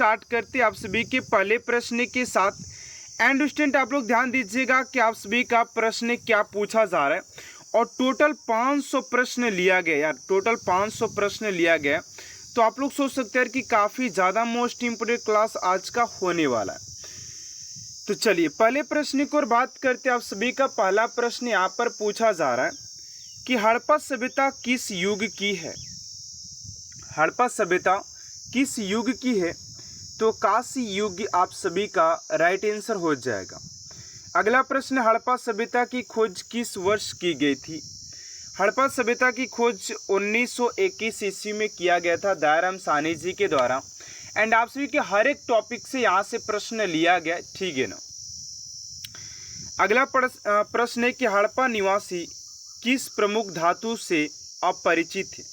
Start करते हैं आप सभी के पहले प्रश्न के साथ। एंड स्टूडेंट आप लोग ध्यान दीजिएगा कि आप सभी का प्रश्न क्या पूछा जा रहा है और टोटल 500 प्रश्न लिया गया यार, टोटल 500 प्रश्न लिया गया। तो आप लोग सोच सकते हैं कि काफ़ी ज़्यादा मोस्ट इम्पोर्टेंट क्लास आज का होने वाला है। तो चलिए पहले प्रश्न की ओर बात करते हैं। आप सभी का पहला प्रश्न यहाँ पर पूछा जा रहा है कि हड़प्पा सभ्यता किस युग की है। हड़प्पा सभ्यता किस युग की है? तो कांस्य युग आप सभी का राइट आंसर हो जाएगा। अगला प्रश्न, हड़प्पा सभ्यता की खोज किस वर्ष की गई थी? हड़प्पा सभ्यता की खोज 1921 ईस्वी में किया गया था दयाराम साहनी जी के द्वारा। एंड आप सभी के हर एक टॉपिक से यहाँ से प्रश्न लिया गया, ठीक है ना। अगला प्रश्न है कि हड़प्पा निवासी किस प्रमुख धातु से अपरिचित है?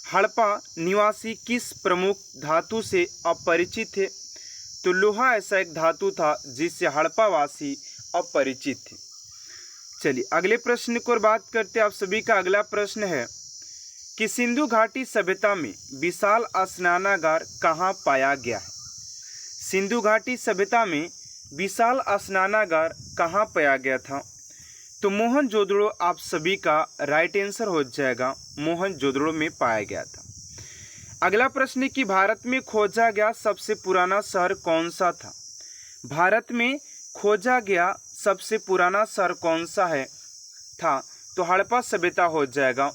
हड़प्पा निवासी किस प्रमुख धातु से अपरिचित है? तो लोहा ऐसा एक धातु था जिससे हड़प्पावासी अपरिचित थे। चलिए अगले प्रश्न की ओर बात करते हैं। आप सभी का अगला प्रश्न है कि सिंधु घाटी सभ्यता में विशाल स्नानागार कहाँ पाया गया है? सिंधु घाटी सभ्यता में विशाल स्नानागार कहाँ पाया गया था? तो मोहनजोदड़ो आप सभी का राइट आंसर हो जाएगा, मोहनजोदड़ो में पाया गया था। अगला प्रश्न है कि भारत में खोजा गया सबसे पुराना शहर कौन सा था? भारत में खोजा गया सबसे पुराना शहर कौन सा है था? तो हड़प्पा सभ्यता हो जाएगा।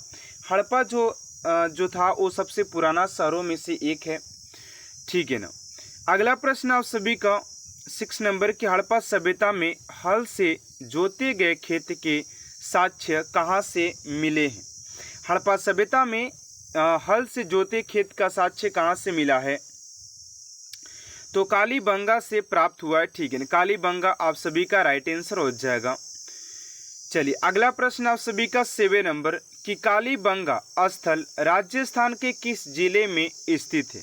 हड़प्पा जो था वो सबसे पुराना शहरों में से एक है, ठीक है ना। अगला प्रश्न आप सभी का 6 नंबर की, हड़प्पा सभ्यता में हल से जोते गए खेत के साक्ष्य कहाँ से मिले हैं? हड़प्पा सभ्यता में हल से जोते खेत का साक्ष्य कहाँ से मिला है? तो कालीबंगा से प्राप्त हुआ है, ठीक है ना। कालीबंगा आप सभी का राइट आंसर हो जाएगा। चलिए अगला प्रश्न आप सभी का 7 नंबर कि कालीबंगा स्थल राजस्थान के किस जिले में स्थित है?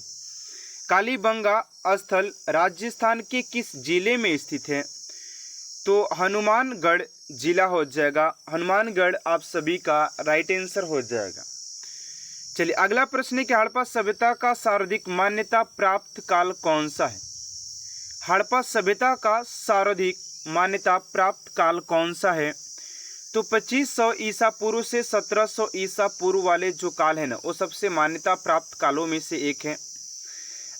कालीबंगा स्थल राजस्थान के किस जिले में स्थित है? तो हनुमानगढ़ जिला हो जाएगा। हनुमानगढ़ आप सभी का राइट आंसर हो जाएगा। चलिए अगला प्रश्न है कि हड़प्पा सभ्यता का सर्वाधिक मान्यता प्राप्त काल कौन सा है? हड़प्पा सभ्यता का सर्वाधिक मान्यता प्राप्त काल कौन सा है? तो 2500 ईसा पूर्व से 1700 ईसा पूर्व वाले जो काल है ना, वो सबसे मान्यता प्राप्त कालों में से एक है।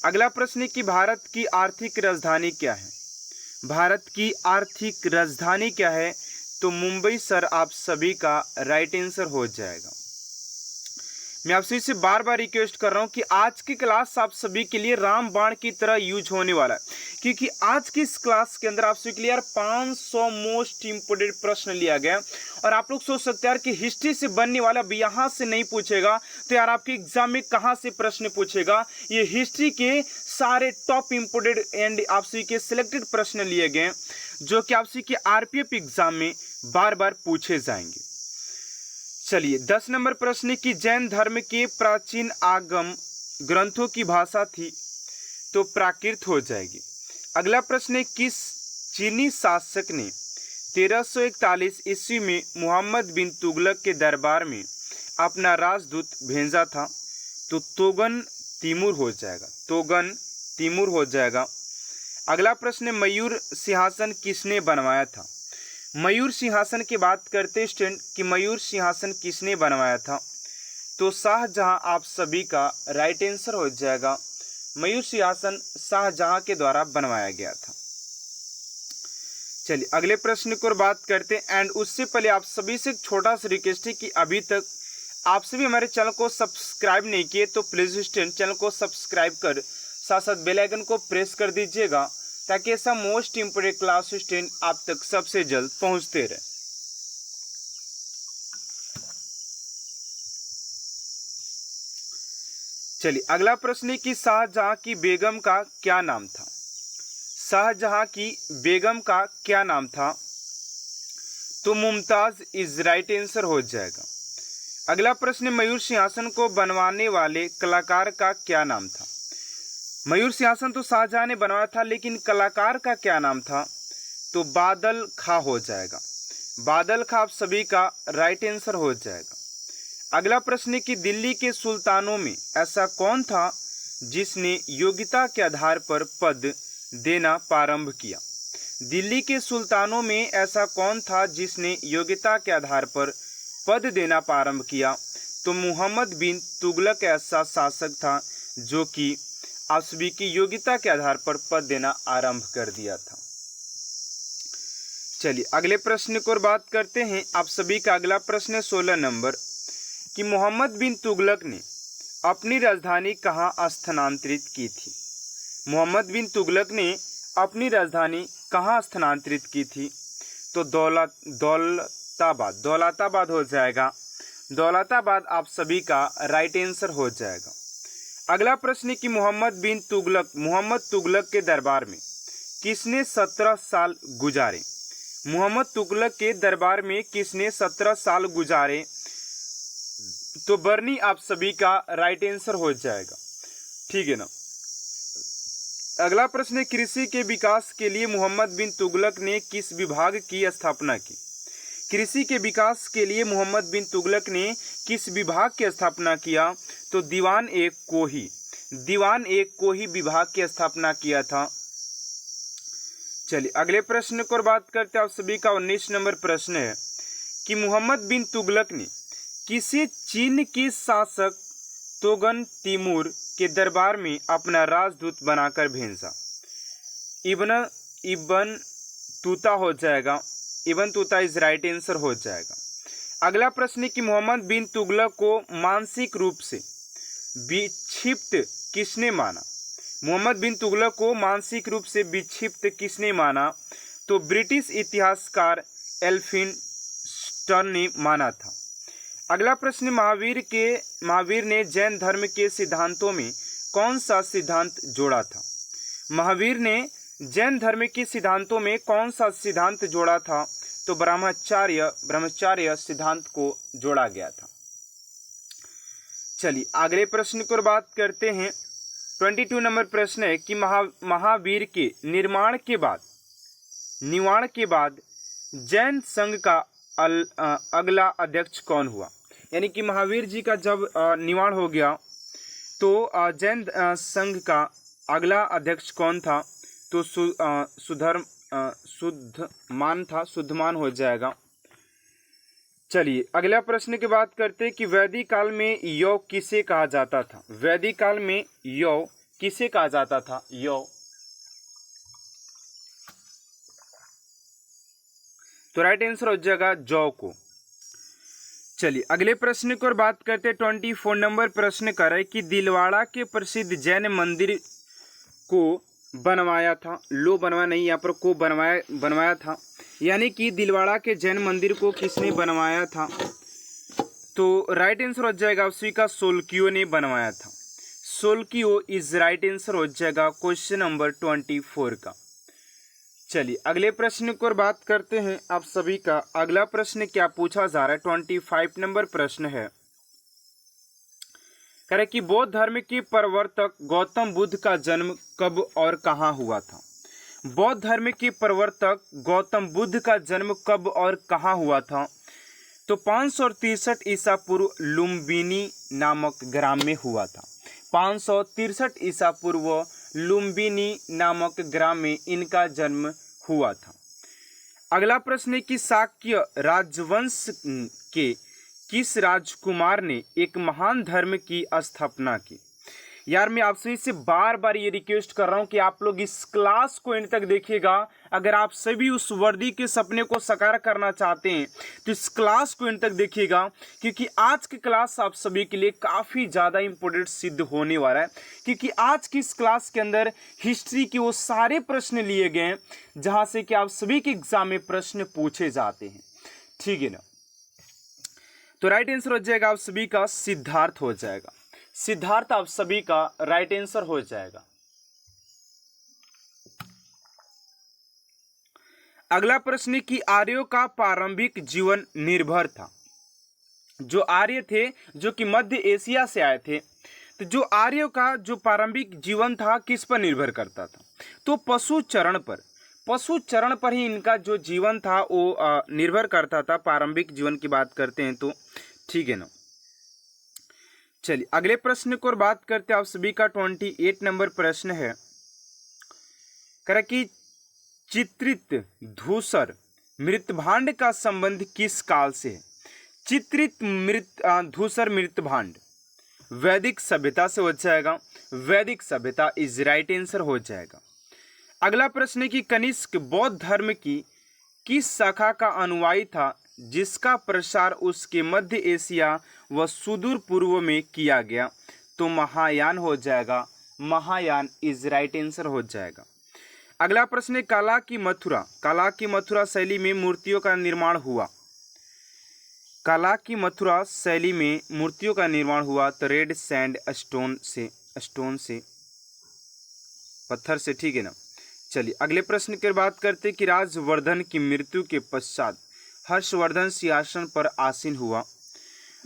अगला प्रश्न है कि भारत की आर्थिक राजधानी क्या है? भारत की आर्थिक राजधानी क्या है? तो मुंबई सर आप सभी का राइट आंसर हो जाएगा। मैं आप सभी से बार बार रिक्वेस्ट कर रहा हूं कि आज की क्लास आप सभी के लिए रामबाण की तरह यूज होने वाला है, क्योंकि आज की इस क्लास के अंदर आप सभी के लिए यार 500 मोस्ट इंपोर्टेंट प्रश्न लिया गया। और आप लोग सोच सकते हैं यार कि हिस्ट्री से बनने वाला अब यहाँ से नहीं पूछेगा तो यार आपके एग्जाम में कहाँ से प्रश्न पूछेगा। ये हिस्ट्री के सारे टॉप इंपोर्टेंट एंड आप सभी के सिलेक्टेड प्रश्न लिए गए जो कि आप सभी के आरपीएफ एग्जाम में बार बार पूछे जाएंगे। चलिए 10 नंबर प्रश्न की जैन धर्म के प्राचीन आगम ग्रंथों की भाषा थी? तो प्राकृत हो जाएगी। अगला प्रश्न है किस चीनी शासक ने 1341 ईस्वी में मोहम्मद बिन तुगलक के दरबार में अपना राजदूत भेजा था? तो तोगन तिमूर हो जाएगा, तोगन तिमूर हो जाएगा। अगला प्रश्न है मयूर सिंहासन किसने बनवाया था? मयूर सिंहासन की बात करते स्टूडेंट कि मयूर सिंहासन किसने बनवाया था? तो शाहजहां आप सभी का राइट आंसर हो जाएगा। मयूर सिंहासन शाहजहां के द्वारा बनवाया गया था। चलिए अगले प्रश्न की ओर बात करते हैं। एंड उससे पहले आप सभी से एक छोटा सा रिक्वेस्ट है कि अभी तक आप सभी हमारे चैनल को सब्सक्राइब नहीं किए तो प्लीज स्टूडेंट चैनल को सब्सक्राइब कर साथ साथ बेल आइकन को प्रेस कर दीजिएगा ताकि ऐसा मोस्ट इंपोर्टेंट क्लास स्टूडेंट आप तक सबसे जल्द पहुंचते रहे। चलिए अगला प्रश्न है कि शाहजहां की बेगम का क्या नाम था? शाहजहां की बेगम का क्या नाम था? तो मुमताज इज राइट आंसर हो जाएगा। अगला प्रश्न, मयूर सिंहासन को बनवाने वाले कलाकार का क्या नाम था? मयूर सिंहासन तो शाहजहां ने बनवाया था, लेकिन कलाकार का क्या नाम था? तो बादल खां हो जाएगा। बादल खां आप सभी का राइट आंसर हो जाएगा। अगला प्रश्न है कि दिल्ली के सुल्तानों में ऐसा कौन था जिसने योग्यता के आधार पर पद देना प्रारंभ किया? दिल्ली के सुल्तानों में ऐसा कौन था जिसने योग्यता के आधार पर पद देना प्रारंभ किया? तो मोहम्मद बिन तुगलक ऐसा शासक था जो कि आप सभी की योग्यता के आधार पर पद देना आरंभ कर दिया था। चलिए अगले प्रश्न को बात करते हैं। आप सभी का अगला प्रश्न है 16 नंबर कि मोहम्मद बिन तुगलक ने अपनी राजधानी कहाँ स्थानांतरित की थी? मोहम्मद बिन तुगलक ने अपनी राजधानी कहाँ स्थानांतरित की थी? तो दौलताबाद हो जाएगा। दौलताबाद आप सभी का राइट आंसर हो जाएगा। अगला प्रश्न है कि मोहम्मद तुगलक के दरबार में किसने 17 साल गुजारे? मोहम्मद तुगलक के दरबार में किसने 17 साल गुजारे? तो बर्नी आप सभी का राइट आंसर हो जाएगा। ठीक है ना। अगला प्रश्न है कृषि के विकास के लिए मोहम्मद बिन तुगलक ने किस विभाग की स्थापना की? कृषि के विकास के लिए मोहम्मद बिन तुगलक ने किस विभाग की स्थापना किया? तो दीवान ए कोही विभाग की स्थापना किया था। चलिए अगले प्रश्न को बात करते हैं। आप सभी का 19 नंबर प्रश्न है कि मोहम्मद बिन तुगलक ने किसे चीन के शासक तोगन तिमूर के दरबार में अपना राजदूत बनाकर भेजा? इब्न तूता हो जाएगा। इब्न तूता इज राइट आंसर हो जाएगा। अगला प्रश्न है कि मोहम्मद बिन तुगलक को मानसिक रूप से विक्षिप्त किसने माना? मोहम्मद बिन तुगलक को मानसिक रूप से विक्षिप्त किसने माना? तो ब्रिटिश इतिहासकार एल्फिंस्टन ने माना था। अगला प्रश्न महावीर ने जैन धर्म के सिद्धांतों में कौन सा सिद्धांत जोड़ा था? महावीर ने जैन धर्म के सिद्धांतों में कौन सा सिद्धांत जोड़ा था? तो ब्रह्मचर्य सिद्धांत को जोड़ा गया था। चलिए अगले प्रश्न को बात करते हैं। 22 नंबर प्रश्न है कि महावीर के निर्माण के बाद जैन संघ का अगला अध्यक्ष कौन हुआ? यानी कि महावीर जी का जब निर्माण हो गया तो जैन संघ का अगला अध्यक्ष कौन था? तो शुद्धमान हो जाएगा। चलिए अगला प्रश्न की बात करते हैं कि वैदिक काल में योग किसे कहा जाता था? वैदिक काल में योग किसे कहा जाता था? योग तो राइट आंसर हो जाएगा जौ को। चलिए अगले प्रश्न की ओर बात करते हैं। 24 नंबर प्रश्न कर रहे कि दिलवाड़ा के प्रसिद्ध जैन मंदिर को बनवाया था। बनवाया नहीं, यहाँ पर को बनवाया था। यानी कि दिलवाड़ा के जैन मंदिर को किसने बनवाया था? तो राइट आंसर हो जाएगा उसी का सोलकियो ने बनवाया था। सोलकियो इज राइट आंसर हो जाएगा क्वेश्चन नंबर 24 का। चलिए अगले प्रश्न की ओर बात करते हैं। आप सभी का अगला प्रश्न क्या पूछा जा रहा है? 25 नंबर प्रश्न है कह रहे कि बौद्ध धर्म के प्रवर्तक गौतम बुद्ध का जन्म कब और कहाँ हुआ था? बौद्ध धर्म के प्रवर्तक गौतम बुद्ध का जन्म कब और कहाँ हुआ था? तो 563 ईसा पूर्व लुम्बिनी नामक ग्राम में हुआ था। 563 ईसा पूर्व लुम्बिनी नामक ग्राम में इनका जन्म हुआ था। अगला प्रश्न है कि शाक्य राजवंश के किस राजकुमार ने एक महान धर्म की स्थापना की? यार मैं आपसे इससे बार बार ये रिक्वेस्ट कर रहा हूँ कि आप लोग इस क्लास को एंड तक देखिएगा। अगर आप सभी उस वर्दी के सपने को साकार करना चाहते हैं तो इस क्लास को एंड तक देखिएगा, क्योंकि आज की क्लास आप सभी के लिए काफ़ी ज़्यादा इंपॉर्टेंट सिद्ध होने वाला है। क्योंकि आज की इस क्लास के अंदर हिस्ट्री के वो सारे प्रश्न लिए गए हैं जहाँ से कि आप सभी के एग्जाम में प्रश्न पूछे जाते हैं। ठीक है ना। तो राइट आंसर हो जाएगा आप सभी का सिद्धार्थ हो जाएगा। सिद्धार्थ आप सभी का राइट आंसर हो जाएगा। अगला प्रश्न कि आर्यों का प्रारंभिक जीवन निर्भर था। जो आर्य थे जो कि मध्य एशिया से आए थे, तो जो आर्यों का जो प्रारंभिक जीवन था किस पर निर्भर करता था? तो पशु चरण पर ही इनका जो जीवन था वो निर्भर करता था। प्रारंभिक जीवन की बात करते हैं तो ठीक है ना। चलिए अगले प्रश्न को और बात करते हैं। आप सभी का 28 नंबर प्रश्न है, कह कि चित्रित धूसर मृतभांड का संबंध किस काल से है? चित्रित धूसर मृतभांड वैदिक सभ्यता से हो जाएगा। वैदिक सभ्यता इज राइट आंसर हो जाएगा। अगला प्रश्न है कि कनिष्क बौद्ध धर्म की किस शाखा का अनुयायी था जिसका प्रसार उसके मध्य एशिया व सुदूर पूर्व में किया गया? तो महायान हो जाएगा। महायान इज राइट आंसर हो जाएगा। अगला प्रश्न है कला की मथुरा शैली में मूर्तियों का निर्माण हुआ। कला की मथुरा शैली में मूर्तियों का निर्माण हुआ तो रेड सैंड स्टोन से पत्थर से, ठीक है ना। चलिए अगले प्रश्न की बात करते कि राजवर्धन की मृत्यु के पश्चात हर्षवर्धन सिंहासन पर आसीन हुआ।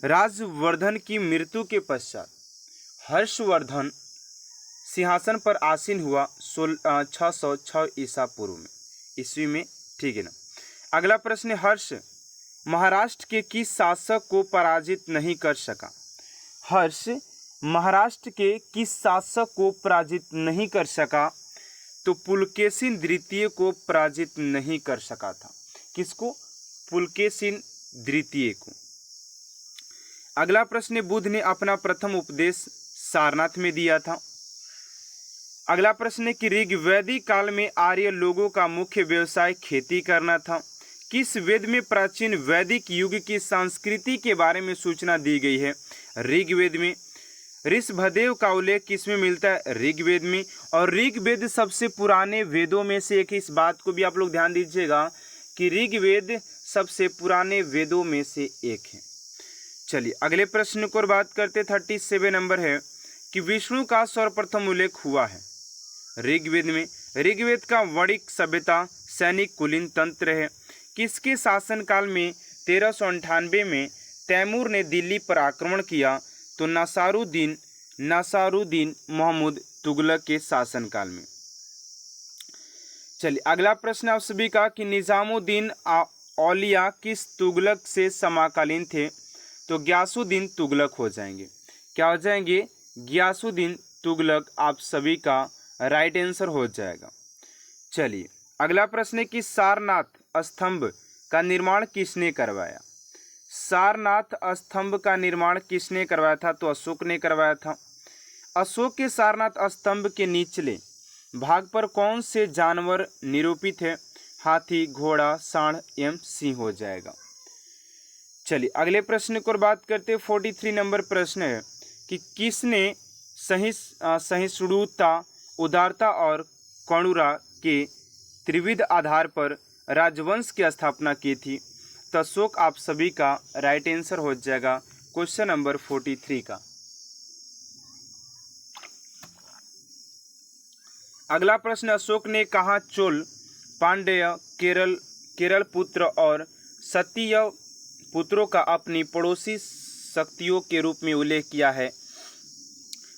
राजवर्धन की मृत्यु के पश्चात हर्षवर्धन सिंहासन पर आसीन हुआ 606 ईस्वी में, ठीक है ना। अगला प्रश्न है हर्ष महाराष्ट्र के किस शासक को पराजित नहीं कर सका? हर्ष महाराष्ट्र के किस शासक को पराजित नहीं कर सका? तो पुलकेशिन द्वितीय को पराजित नहीं कर सका था। किसको? पुलकेशिन द्वितीय को। अगला प्रश्न, बुद्ध ने अपना प्रथम उपदेश सारनाथ में दिया था। अगला प्रश्न है कि ऋग्वैदिक काल में आर्य लोगों का मुख्य व्यवसाय खेती करना था। किस वेद में प्राचीन वैदिक युग की संस्कृति के बारे में सूचना दी गई है? ऋग्वेद में। ऋषभदेव का उल्लेख किसमें मिलता है? ऋग्वेद में। और ऋग्वेद सबसे पुराने वेदों में से एक है। इस बात को भी आप लोग ध्यान दीजिएगा कि ऋग्वेद सबसे पुराने वेदों में से एक है। चलिए अगले प्रश्न को बात करते 37 नंबर है कि विष्णु का सर्वप्रथम उल्लेख हुआ है ऋग्वेद में। ऋग्वेद का वणिक सभ्यता सैनिक कुलीन तंत्र है। किसके शासनकाल में 1398 में तैमूर ने दिल्ली पर आक्रमण किया? तो नसारुद्दीन महमूद तुगलक के शासनकाल में। चलिए अगला प्रश्न आप सभी का कि निजामुद्दीन औलिया किस तुगलक से समकालीन थे? तो ग्यासुद्दीन तुगलक हो जाएंगे। क्या हो जाएंगे? ग्यासुद्दीन तुगलक आप सभी का राइट आंसर हो जाएगा। चलिए अगला प्रश्न है कि सारनाथ स्तंभ का निर्माण किसने करवाया? सारनाथ स्तंभ का निर्माण किसने करवाया था? तो अशोक ने करवाया था। अशोक के सारनाथ स्तंभ के निचले भाग पर कौन से जानवर निरूपित है? हाथी, घोड़ा, सांड एवं सिंह हो जाएगा। चलिए अगले प्रश्न को बात करते 43 नंबर प्रश्न है कि किसने सहिष्णुता, उदारता और करुणा के त्रिविध आधार पर राजवंश की स्थापना की थी? तो अशोक आप सभी का राइट आंसर हो जाएगा क्वेश्चन नंबर 43 का। अगला प्रश्न, अशोक ने कहा चोल, पांड्य, केरल पुत्र और सतीय पुत्रों का अपनी पड़ोसी शक्तियों के रूप में उल्लेख किया है?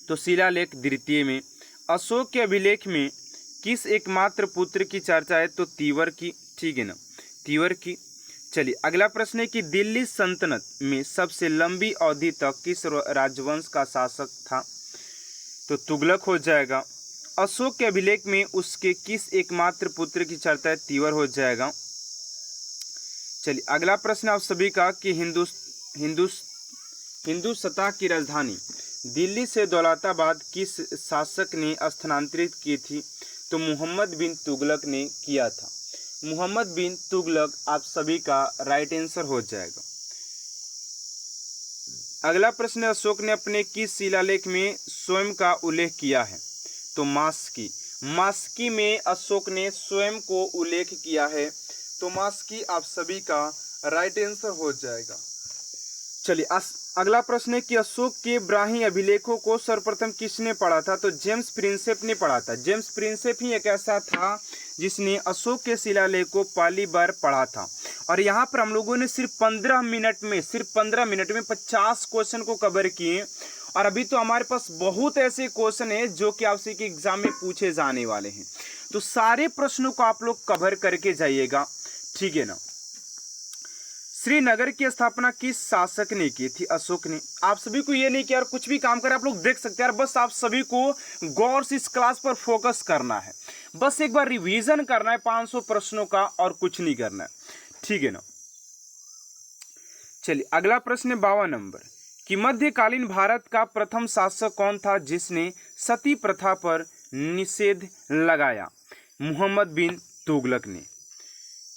तो शिलालेख द्वितीय में। अशोक के अभिलेख में किस एकमात्र पुत्र की चर्चा है? तो तीवर की, ठीक है ना, तीवर की। चलिए अगला प्रश्न है कि दिल्ली सल्तनत में सबसे लंबी अवधि तक किस राजवंश का शासक था? तो तुगलक हो जाएगा। अशोक के अभिलेख में उसके किस एकमात्र पुत्र की चर्चा है? तीवर हो जाएगा। चलिए अगला प्रश्न आप सभी का कि हिंदू सत्ता की राजधानी दिल्ली से दौलताबाद किस शासक ने स्थानांतरित की थी? तो मोहम्मद बिन तुगलक ने किया था। मोहम्मद बिन तुगलक आप सभी का राइट आंसर हो जाएगा। अगला प्रश्न, अशोक ने अपने किस शिलालेख में स्वयं का उल्लेख किया है? तो मास्की। मास्की में अशोक ने स्वयं को उल्लेख किया है। तो मास्की आप सभी का राइट आंसर हो जाएगा। चलिए अगला प्रश्न है कि अशोक के ब्राह्मी अभिलेखों को सर्वप्रथम किसने पढ़ा था? तो जेम्स प्रिंसेप ने पढ़ा था। जेम्स प्रिंसेप ही एक ऐसा था जिसने अशोक के शिलालेख को पहली बार पढ़ा था। और यहाँ पर हम लोगों ने सिर्फ 15 मिनट में 50 क्वेश्चन को कवर किए। और अभी तो हमारे पास बहुत ऐसे क्वेश्चन हैं जो कि आपसे के एग्जाम में पूछे जाने वाले हैं। तो सारे प्रश्नों को आप लोग कवर करके जाइएगा, ठीक है ना। श्रीनगर की स्थापना किस शासक ने की थी? अशोक ने। आप सभी को ये नहीं कि यार कुछ भी काम करें आप लोग देख सकते हैं यार, बस आप सभी को गौर से इस क्लास पर फोकस करना है, बस एक बार रिवीजन करना है 500 प्रश्नों का और कुछ नहीं करना है, ठीक है ना। चलिए अगला प्रश्न है 52 नंबर कि मध्यकालीन भारत का प्रथम शासक कौन था जिसने सती प्रथा पर निषेध लगाया? मोहम्मद बिन तुगलक ने।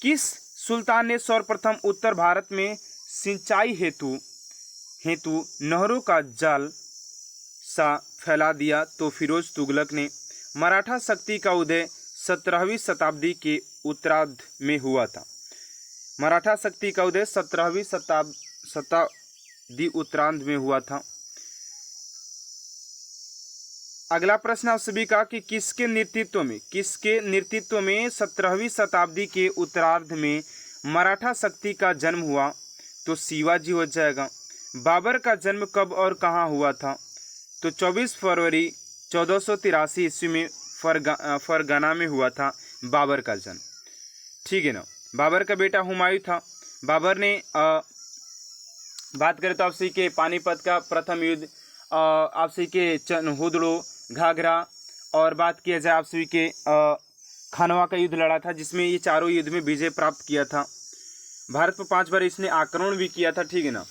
किस सुल्तान ने सर्वप्रथम उत्तर भारत में सिंचाई हेतु नहरों का जाल सा फैला दिया? तो फिरोज तुगलक ने। मराठा शक्ति का उदय 17वीं शताब्दी के उत्तरार्ध में हुआ था। मराठा शक्ति का उदय 17वीं शताब्दी उत्तरार्ध में हुआ था। अगला प्रश्न आप सभी का कि किसके नेतृत्व में 17वीं शताब्दी के उत्तरार्ध में मराठा शक्ति का जन्म हुआ? तो शिवाजी हो जाएगा। बाबर का जन्म कब और कहाँ हुआ था? तो 24 फरवरी 1483 ईस्वी में फरगना में हुआ था बाबर का जन्म, ठीक है ना। बाबर का बेटा हुमायूं था। बाबर ने बात करें तो आपसे के पानीपत का प्रथम युद्ध, आपसे के हुदड़ो, घाघरा, और बात किया जाए आपसे के खानवा का युद्ध लड़ा था जिसमें ये चारों युद्ध में विजय प्राप्त किया था। भारत पर 5 बार इसने आक्रमण भी किया था, ठीक है ना।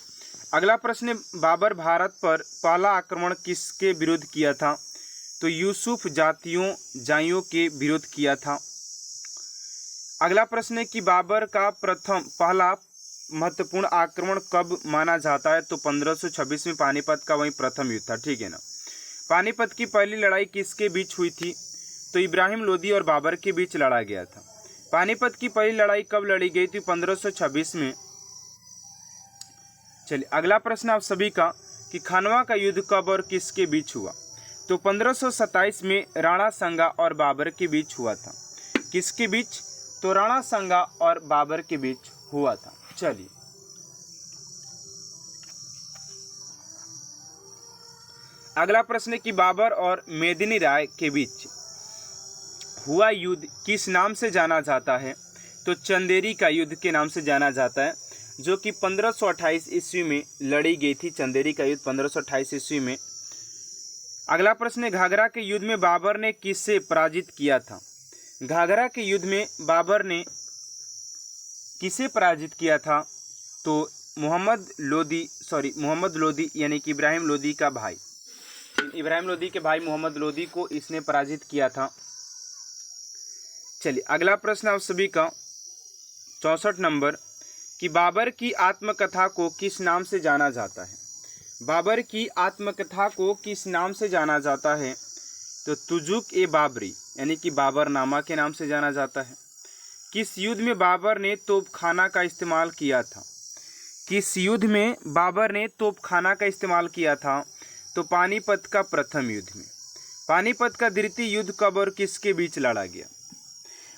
अगला प्रश्न है बाबर भारत पर पहला आक्रमण किसके विरुद्ध किया था? तो यूसुफ जाइयों के विरुद्ध किया था। अगला प्रश्न है कि बाबर का पहला महत्वपूर्ण आक्रमण कब माना जाता है? तो 1526 में पानीपत का वही प्रथम युद्ध था, ठीक है ना। पानीपत की पहली लड़ाई किसके बीच हुई थी? तो इब्राहिम लोदी और बाबर के बीच लड़ा गया था। पानीपत की पहली लड़ाई कब लड़ी गई थी? 1526 में। चलिए अगला प्रश्न आप सभी का कि खानवा का युद्ध कब और किसके बीच हुआ? तो 1527 में राणा संगा और बाबर के बीच हुआ था। किसके बीच? तो राणा संगा और बाबर के बीच हुआ था। चलिए अगला प्रश्न है कि बाबर और मेदिनी राय के बीच हुआ युद्ध किस नाम से जाना जाता है? तो चंदेरी का युद्ध के नाम से जाना जाता है, जो कि 1528 ईस्वी में लड़ी गई थी। चंदेरी का युद्ध 1528 ईस्वी में। अगला प्रश्न है घाघरा के युद्ध में बाबर ने किससे पराजित किया था? घाघरा के युद्ध में बाबर ने किसे पराजित किया था? तो मोहम्मद लोदी यानी कि इब्राहिम लोदी का भाई, इब्राहिम लोदी के भाई मोहम्मद लोदी को इसने पराजित किया था। चलिए अगला प्रश्न आप सभी का 64 नंबर कि बाबर की आत्मकथा को किस नाम से जाना जाता है? बाबर की आत्मकथा को किस नाम से जाना जाता है? तो तुजुक ए बाबरी यानी कि बाबरनामा के नाम से जाना जाता है। किस युद्ध में बाबर ने तोपखाना का इस्तेमाल किया था? किस युद्ध में बाबर ने तोपखाना का इस्तेमाल किया था? तो पानीपत का प्रथम युद्ध में। पानीपत का द्वितीय युद्ध कब और किसके बीच लड़ा गया?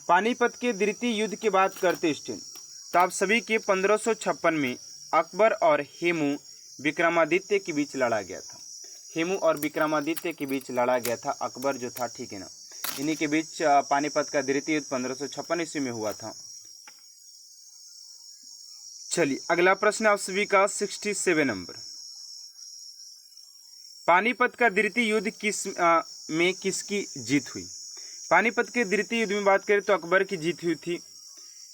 पानीपत के द्वितीय युद्ध की बात करते स्टूडेंट तो आप सभी के 1556 में अकबर और हेमू विक्रमादित्य के बीच लड़ा गया था। हेमू और विक्रमादित्य के बीच लड़ा गया था, अकबर जो था, ठीक है ना। इन्हीं के बीच पानीपत का द्वितीय युद्ध 1556 ईस्वी में हुआ था। चलिए अगला प्रश्न आप सभी का 67 नंबर। पानीपत का द्वितीय युद्ध में किसकी जीत हुई? पानीपत के द्वितीय युद्ध में बात करें तो अकबर की जीत हुई थी।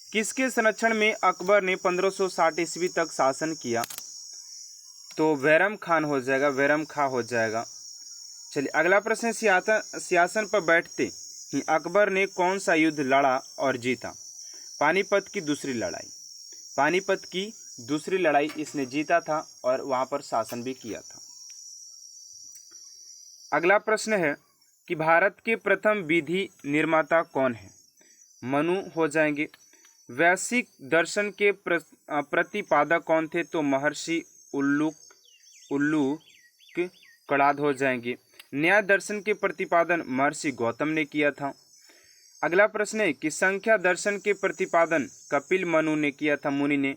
किसके संरक्षण में अकबर ने 1560 ईस्वी तक शासन किया? तो बैरम खान हो जाएगा, बैरम खां हो जाएगा। चलिए अगला प्रश्न, सिंहासन पर बैठते ही अकबर ने कौन सा युद्ध लड़ा और जीता? पानीपत की दूसरी लड़ाई। पानीपत की दूसरी लड़ाई इसने जीता था और वहां पर शासन भी किया था। अगला प्रश्न है कि भारत के प्रथम विधि निर्माता कौन है? मनु हो जाएंगे। वैश्विक दर्शन के प्रतिपादक कौन थे? तो महर्षि उल्लूक कड़ाद हो जाएंगे। न्याय दर्शन के प्रतिपादन महर्षि गौतम ने किया था। अगला प्रश्न है कि संख्या दर्शन के प्रतिपादन कपिल मनु ने किया था, मुनि ने।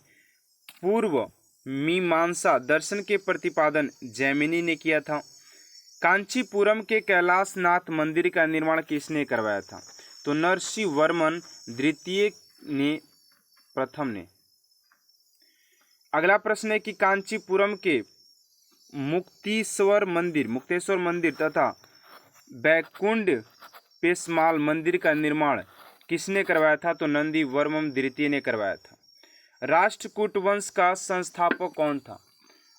पूर्व मीमांसा दर्शन के प्रतिपादन जैमिनी ने किया था। कांचीपुरम के कैलाशनाथ मंदिर का निर्माण किसने करवाया था? तो नरसिंह वर्मन द्वितीय ने, प्रथम ने। अगला प्रश्न है कि कांचीपुरम के मुक्तेश्वर मंदिर तथा बैकुंठ पेशमाल मंदिर का निर्माण किसने करवाया था? तो नंदी वर्मन द्वितीय ने करवाया था। राष्ट्रकूट वंश का संस्थापक कौन था?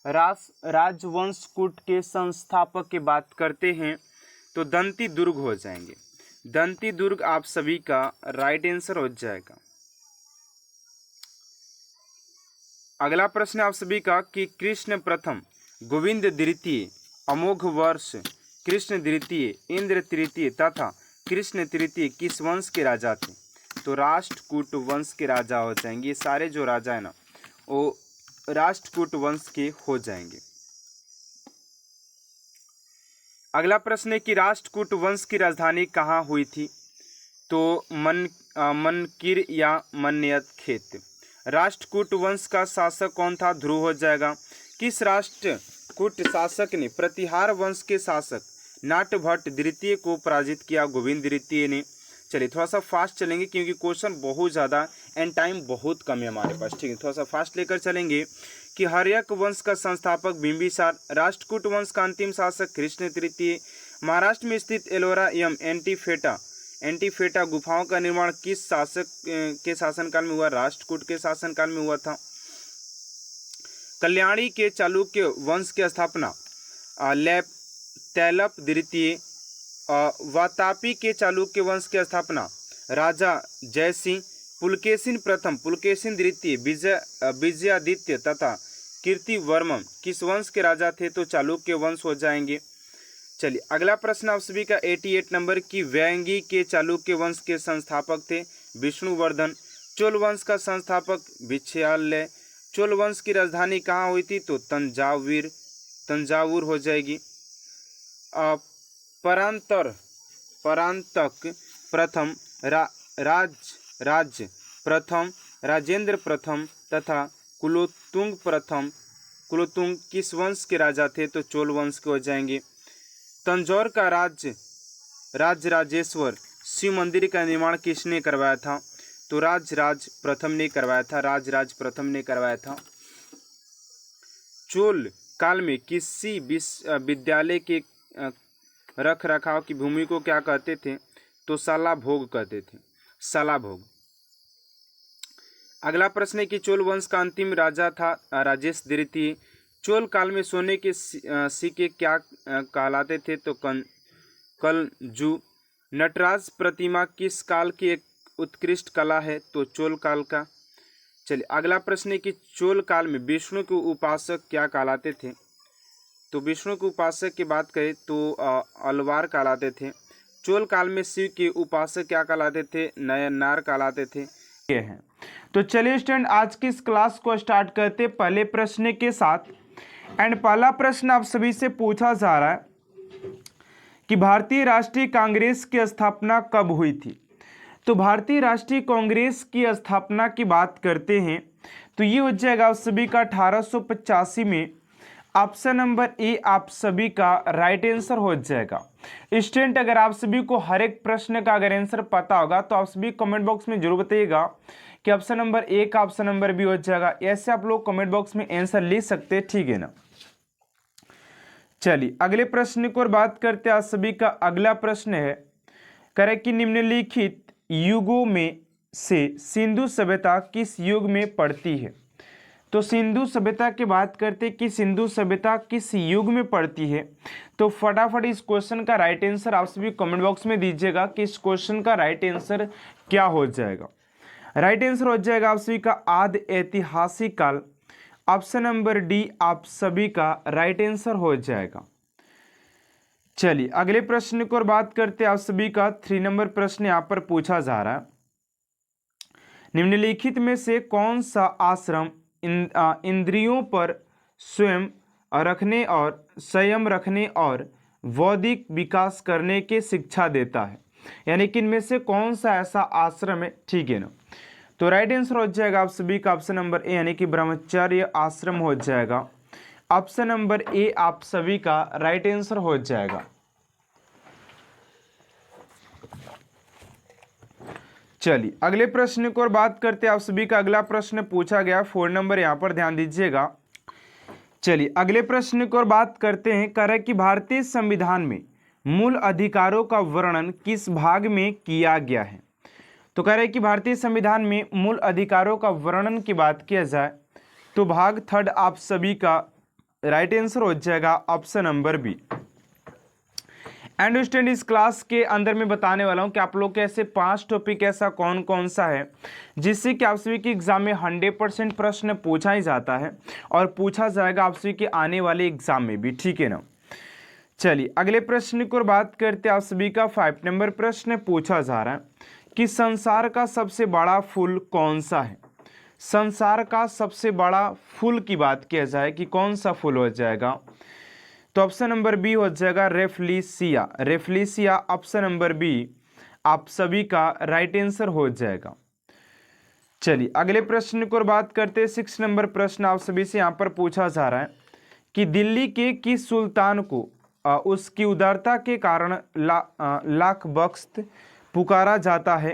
राजवंश कूट के संस्थापक की बात करते हैं तो दंती दुर्ग हो जाएंगे। दंती दुर्ग आप सभी का राइट आंसर हो जाएगा। अगला प्रश्न आप सभी का कि कृष्ण प्रथम, गोविंद द्वितीय, अमोघ वर्ष, कृष्ण द्वितीय, इंद्र तृतीय तथा कृष्ण तृतीय किस वंश के राजा थे? तो राष्ट्रकूट वंश के राजा हो जाएंगे। ये सारे जो राजा है ना वो राष्ट्रकूट वंश के हो जाएंगे। अगला प्रश्न है कि राष्ट्रकूट वंश की राजधानी कहाँ हुई थी? तो मनकिर या मन्यखेत। राष्ट्रकूट वंश का शासक कौन था? ध्रुव हो जाएगा। किस राष्ट्रकूट शासक ने प्रतिहार वंश के शासक नाटभट्ट द्वितीय को पराजित किया? गोविंद द्वितीय ने। चलिए थोड़ा सा फास्ट चलेंगे क्योंकि क्वेश्चन बहुत ज़्यादा एंड टाइम बहुत कम है हमारे पास, ठीक है। थोड़ा सा फास्ट लेकर चलेंगे कि हर्यक वंश का संस्थापक बिंबिसार, राष्ट्रकूट वंश का अंतिम शासक कृष्ण तृतीय, महाराष्ट्र में स्थित एलोरा एवं एंटीफेटा गुफाओं का निर्माण किस शासक के शासनकाल में हुआ? राष्ट्रकूट के शासनकाल में हुआ था। कल्याणी के चालुक्य वंश की स्थापना तैलप द्वितीय, वातापी के चालुक्य वंश की स्थापना राजा जयसिंह, पुलकेशिन प्रथम, पुलकेशिन द्वितीय, विजयादित्य तथा कीर्तिवर्मन किस वंश के राजा थे? तो चालुक्य वंश हो जाएंगे। चलिए अगला प्रश्न आप सभी का 88 नंबर की वेंगी के चालुक्य वंश के संस्थापक थे विष्णुवर्धन। चोल वंश का संस्थापक विच्छाल्य। चोल वंश की राजधानी कहाँ हुई थी? तो तंजावुर हो जाएगी। परांतक प्रथम, राज प्रथम, राजेंद्र प्रथम तथा कुलोतुंग किस वंश के राजा थे? तो चोल वंश के हो जाएंगे। तंजौर का राजराजेश्वर शिव मंदिर का निर्माण किसने करवाया था? तो राजराज प्रथम ने करवाया था। चोल काल में किसी विद्यालय के रख रखाव की भूमि को क्या कहते थे? तो शालाभोग कहते थे, शालाभोग। अगला प्रश्न है कि चोल वंश का अंतिम राजा था राजेश द्वितीय। चोल काल में सोने के सिक्के क्या कहलाते थे? तो कलजू। नटराज प्रतिमा किस काल की एक उत्कृष्ट कला है? तो चोल काल का। चलिए अगला प्रश्न है कि चोल काल में विष्णु के उपासक क्या कहलाते थे? तो विष्णु के उपासक की बात करें तो अलवार कहलाते थे। चोल काल में शिव के उपासक क्या कहलाते थे? नयनार कहलाते थे। ये है। तो चलिए स्टूडेंट आज की इस क्लास को स्टार्ट करते पहले प्रश्न के साथ। एंड पहला प्रश्न आप सभी से पूछा जा रहा है कि भारतीय राष्ट्रीय कांग्रेस की स्थापना कब हुई थी? तो भारतीय राष्ट्रीय कांग्रेस की स्थापना की बात करते हैं तो ये हो जाएगा आप सभी का 1885 में। ऑप्शन नंबर ए आप सभी का राइट आंसर हो जाएगा। स्टूडेंट अगर आप सभी को हर एक प्रश्न का अगर आंसर पता होगा तो आप सभी कमेंट बॉक्स में जरूर बताइएगा कि ऑप्शन नंबर ए का ऑप्शन नंबर बी हो जाएगा। ऐसे आप लोग कमेंट बॉक्स में आंसर लिख सकते हैं, ठीक है ना। चलिए अगले प्रश्न को बात करते हैं। आप सभी का अगला प्रश्न है करे कि निम्नलिखित युगों में से सिंधु सभ्यता किस युग में पड़ती है? तो सिंधु सभ्यता की बात करते कि सिंधु सभ्यता किस युग में पड़ती है? तो फटाफट इस क्वेश्चन का राइट आंसर आप सभी कमेंट बॉक्स में दीजिएगा कि इस क्वेश्चन का राइट आंसर क्या हो जाएगा। राइट आंसर हो जाएगा आप सभी का आदि ऐतिहासिक काल। ऑप्शन नंबर डी आप सभी का राइट आंसर हो जाएगा। चलिए अगले प्रश्न को बात करते आप सभी का 3 नंबर प्रश्न यहाँ पर पूछा जा रहा है। निम्नलिखित में से कौन सा आश्रम इंद्रियों पर स्वयं रखने और संयम रखने और बौद्धिक विकास करने की शिक्षा देता है? यानी कि इनमें से कौन सा ऐसा आश्रम है, ठीक है ना। तो राइट आंसर हो जाएगा आप सभी का ऑप्शन नंबर ए यानी कि ब्रह्मचर्य आश्रम हो जाएगा। ऑप्शन नंबर ए आप सभी का राइट आंसर हो जाएगा। चलिए अगले प्रश्न को और बात करते हैं। आप सभी का अगला प्रश्न पूछा गया 4 नंबर, यहाँ पर ध्यान दीजिएगा। चलिए अगले प्रश्न को और बात करते हैं। कह रहा है कि भारतीय संविधान में मूल अधिकारों का वर्णन किस भाग में किया गया है। तो कह रहे हैं कि भारतीय संविधान में मूल अधिकारों का वर्णन की बात किया जाए तो भाग 3 आप सभी का राइट आंसर हो जाएगा option number B. And stand इस क्लास के अंदर मैं बताने वाला हूं कि आप लोग के ऐसे 5 टॉपिक ऐसा कौन कौन सा है जिससे कि आप सभी के एग्जाम में 100% प्रश्न पूछा ही जाता है और पूछा जाएगा आप सभी के आने वाले एग्जाम में भी, ठीक है ना। चलिए अगले प्रश्न की बात करते हैं। आप सभी का 5 नंबर प्रश्न पूछा जा रहा है कि संसार का सबसे बड़ा फूल कौन सा है। संसार का सबसे बड़ा फूल की बात किया जाए कि कौन सा फूल हो जाएगा, तो ऑप्शन नंबर बी हो जाएगा रेफ्लिसिया। रेफ्लिसिया ऑप्शन नंबर बी आप सभी का राइट आंसर हो जाएगा। चलिए अगले प्रश्न को बात करते हैं। 6 नंबर प्रश्न आप सभी से यहाँ पर पूछा जा रहा है कि दिल्ली के किस सुल्तान को उसकी उदारता के कारण लाख बख्श पुकारा जाता है।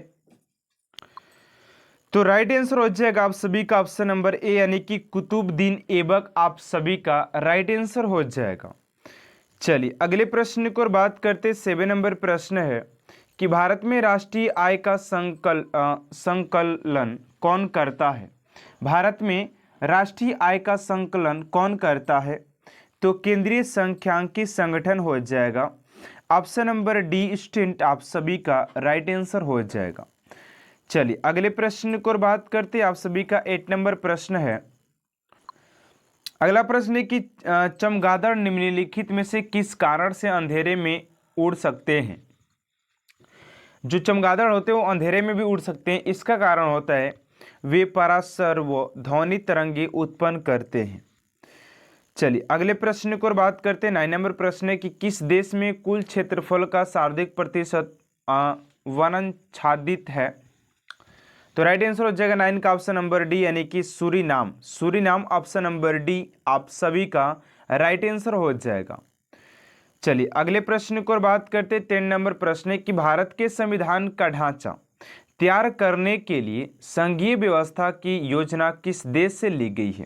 तो राइट आंसर हो जाएगा आप सभी का ऑप्शन नंबर ए यानी कि कुतुबुद्दीन ऐबक आप सभी का राइट आंसर हो जाएगा। चलिए अगले प्रश्न को बात करते 7 नंबर प्रश्न है कि भारत में राष्ट्रीय आय का संकलन कौन करता है। भारत में राष्ट्रीय आय का संकलन कौन करता है, तो केंद्रीय सांख्यिकी संगठन हो जाएगा। ऑप्शन नंबर डी स्टिंट आप सभी का राइट आंसर हो जाएगा। चलिए अगले प्रश्न को बात करते आप सभी का 8 नंबर प्रश्न है। अगला प्रश्न है कि चमगादड़ निम्नलिखित में से किस कारण से अंधेरे में उड़ सकते हैं। जो चमगादड़ होते हैं वो अंधेरे में भी उड़ सकते हैं। इसका कारण होता है वे परासर्व ध्वनि तरंगे उत्पन्न करते हैं। चलिए अगले प्रश्न को बात करते हैं। 9 नंबर प्रश्न है कि किस देश में कुल क्षेत्रफल का सर्वाधिक प्रतिशत वनाच्छादित है। तो राइट आंसर हो जाएगा 9 का ऑप्शन नंबर डी यानी कि Suriname. Suriname option number D आप सभी का राइट आंसर हो जाएगा। चलिए अगले प्रश्न को बात करते 10 नंबर प्रश्न है कि भारत के संविधान का ढांचा तैयार करने के लिए संघीय व्यवस्था की योजना किस देश से ली गई है।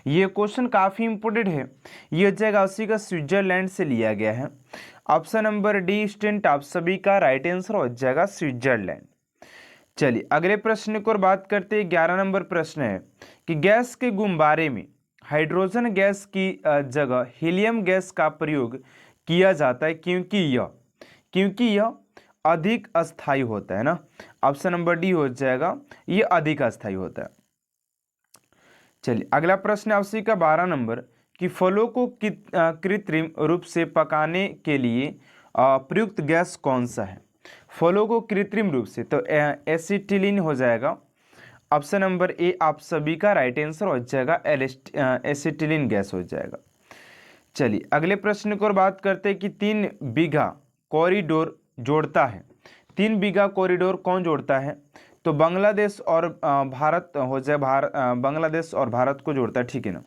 ये क्वेश्चन काफ़ी इंपॉर्टेंट है। ये हो जाएगा उसी का स्विट्जरलैंड से लिया गया है। ऑप्शन नंबर डी स्टूडेंट आप सभी का राइट आंसर हो जाएगा स्विट्जरलैंड। चलिए अगले प्रश्न को बात करते 11 नंबर प्रश्न है कि गैस के गुब्बारे में हाइड्रोजन गैस की जगह हीलियम गैस का प्रयोग किया जाता है क्योंकि यह अधिक अस्थायी होता है ना। ऑप्शन नंबर डी हो जाएगा ये अधिक अस्थायी होता है। चलिए अगला प्रश्न आपसे का 12 नंबर कि फलों को कृत्रिम रूप से पकाने के लिए प्रयुक्त गैस कौन सा है। फलों को कृत्रिम रूप से तो एसिटिलीन हो जाएगा। ऑप्शन नंबर ए आप सभी का राइट आंसर हो जाएगा एसिटिलीन गैस हो जाएगा। चलिए अगले प्रश्न को बात करते हैं कि 3 बीघा कॉरिडोर जोड़ता है। 3 बीघा कॉरिडोर कौन जोड़ता है, तो बांग्लादेश और भारत हो जाए। बांग्लादेश और भारत को जोड़ता है, ठीक है ना।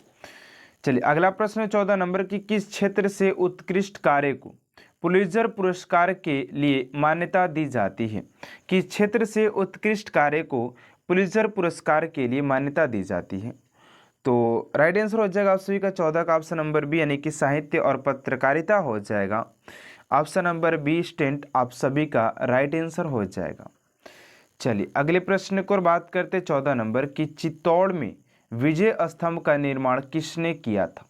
चलिए अगला प्रश्न 14 नंबर की किस क्षेत्र से उत्कृष्ट कार्य को पुलित्जर पुरस्कार के लिए मान्यता दी जाती है। किस क्षेत्र से उत्कृष्ट कार्य को पुलित्जर पुरस्कार के लिए मान्यता दी जाती है, तो राइट आंसर हो जाएगा आप सभी का 14 का ऑप्शन नंबर बी यानी कि साहित्य और पत्रकारिता हो जाएगा। ऑप्शन नंबर बी स्टेंट आप सभी का राइट आंसर हो जाएगा। चलिए अगले प्रश्न को बात करते 14 नंबर कि चित्तौड़ में विजय स्तंभ का निर्माण किसने किया था।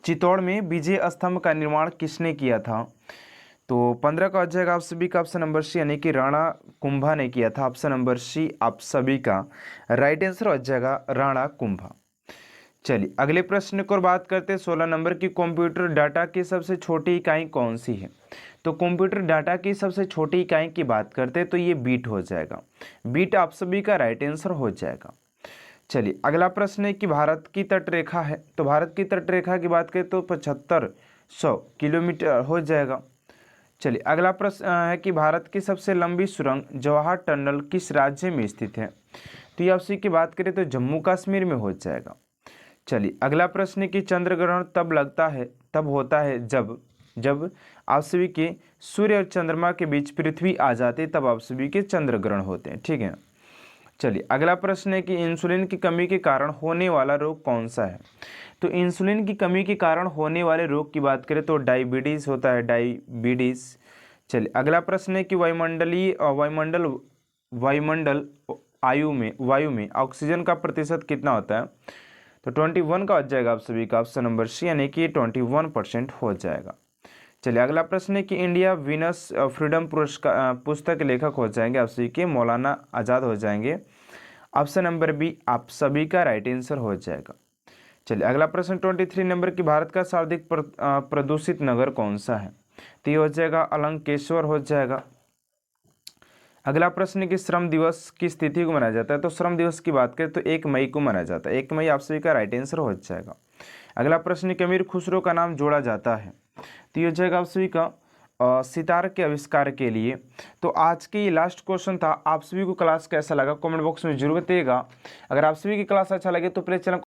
चित्तौड़ में विजय स्तंभ का निर्माण किसने किया था, तो 15 का हो जाएगा आप सभी का ऑप्शन नंबर सी यानी कि राणा कुंभा ने किया था। ऑप्शन नंबर सी आप सभी का राइट आंसर हो जाएगा राणा कुंभा। चलिए अगले प्रश्न को बात करते हैं 16 नंबर की कंप्यूटर डाटा की सबसे छोटी इकाई कौन सी है। तो कंप्यूटर डाटा की सबसे छोटी इकाई की बात करते हैं तो ये बीट हो जाएगा। बीट आप सभी का राइट आंसर हो जाएगा। चलिए अगला प्रश्न है कि भारत की तटरेखा है, तो भारत की तटरेखा की बात करें तो 7500 किलोमीटर हो जाएगा। चलिए अगला प्रश्न है कि भारत की सबसे लंबी सुरंग जवाहर टनल किस राज्य में स्थित है, तो ये आपसे की बात करें तो जम्मू कश्मीर में हो जाएगा। चलिए अगला प्रश्न है कि चंद्र ग्रहण तब होता है जब आप सभी के सूर्य और चंद्रमा के बीच पृथ्वी आ जाती है, तब आप सभी के चंद्र ग्रहण होते हैं, ठीक है। चलिए अगला प्रश्न है कि इंसुलिन की कमी के कारण होने वाला रोग कौन सा है। तो इंसुलिन की कमी के कारण होने वाले रोग की बात करें तो डायबिटीज़ होता है, डायबिटीज़। चलिए अगला प्रश्न है कि वायुमंडल वायु में ऑक्सीजन का प्रतिशत कितना होता है। तो 21 का हो जाएगा आप सभी का ऑप्शन नंबर सी, यानी कि 21% हो जाएगा। चलिए अगला प्रश्न है कि इंडिया वीनस फ्रीडम पुरस्कार पुस्तक के लेखक हो जाएंगे आप सभी के मौलाना आज़ाद हो जाएंगे। ऑप्शन नंबर बी आप सभी का राइट आंसर हो जाएगा। चलिए अगला प्रश्न 23 नंबर की भारत का सर्वाधिक प्रदूषित नगर कौन सा है। तो ये हो जाएगा अलंकेश्वर हो जाएगा। अगला प्रश्न है कि श्रम दिवस किस तिथि को मनाया जाता है। तो श्रम दिवस की बात करें तो 1 मई को मनाया जाता है। 1 मई आप सभी का राइट आंसर हो जाएगा। अगला प्रश्न है कि अमीर खुसरो का नाम जोड़ा जाता है। तो ये हो जाएगा आप सभी का सितार के आविष्कार के लिए। तो आज के ये लास्ट क्वेश्चन था। आप सभी को क्लास कैसा लगा कमेंट बॉक्स में जरूर बताइएगा। अगर आप सभी की क्लास अच्छा लगे तो प्लीज चैनल